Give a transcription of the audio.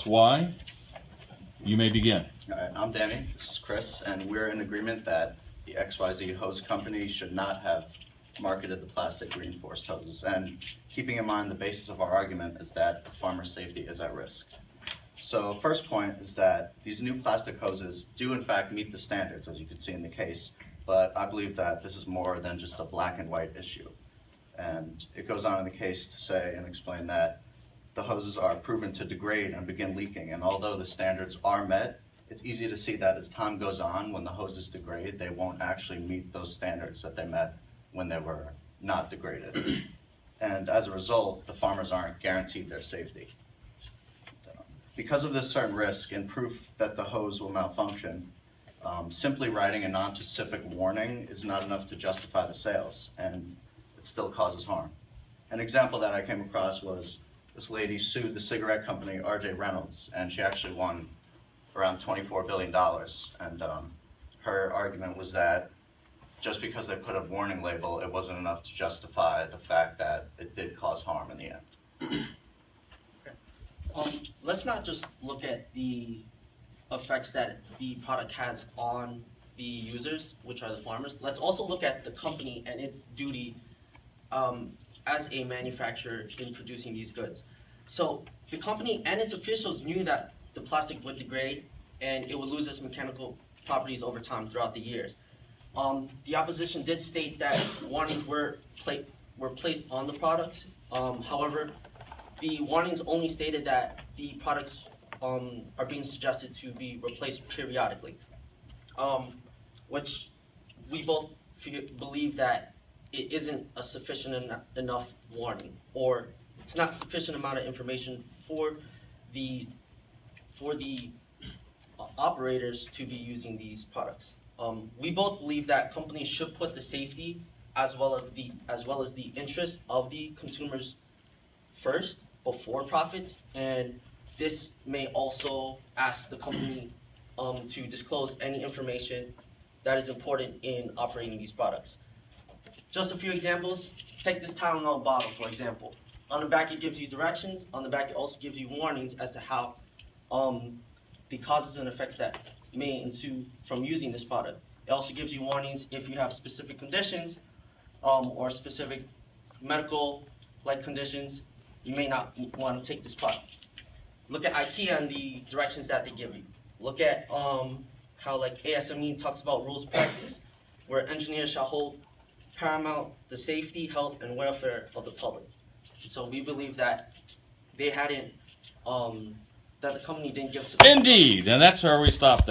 Why? You may begin. All right, I'm Danny, this is Chris, and we're in agreement that the XYZ hose company should not have marketed the plastic reinforced hoses. And keeping in mind the basis of our argument is that the farmer's safety is at risk. So first point is that these new plastic hoses do in fact meet the standards, as you can see in the case, but I believe that this is more than just a black and white issue. And it goes on in the case to say and explain that the hoses are proven to degrade and begin leaking, and although the standards are met, it's easy to see that as time goes on, when the hoses degrade, they won't actually meet those standards that they met when they were not degraded. And as a result, the farmers aren't guaranteed their safety. Because of this certain risk and proof that the hose will malfunction, simply writing a non-specific warning is not enough to justify the sales, and it still causes harm. An example that I came across was this lady sued the cigarette company R.J. Reynolds, and she actually won around $24 billion. And her argument was that just because they put a warning label, it wasn't enough to justify the fact that it did cause harm in the end. Let's not just look at the effects that the product has on the users, which are the farmers. Let's also look at the company and its duty as a manufacturer in producing these goods. So the company and its officials knew that the plastic would degrade and it would lose its mechanical properties over time throughout the years. The opposition did state that warnings were placed on the products. However, the warnings only stated that the products are being suggested to be replaced periodically, which we both believe that it isn't a sufficient enough warning, or it's not sufficient amount of information for the operators to be using these products. We both believe that companies should put the safety as well as the interest of the consumers first before profits, and this may also ask the company to disclose any information that is important in operating these products. Just a few examples. Take this Tylenol bottle, for example. On the back, it gives you directions. On the back, it also gives you warnings as to how the causes and effects that may ensue from using this product. It also gives you warnings if you have specific conditions or specific medical-like conditions, you may not want to take this product. Look at IKEA and the directions that they give you. Look at how like ASME talks about rules of practice, where engineers shall hold paramount the safety, health, and welfare of the public. So we believe that they hadn't, that the company didn't give. Indeed, and that's where we stopped.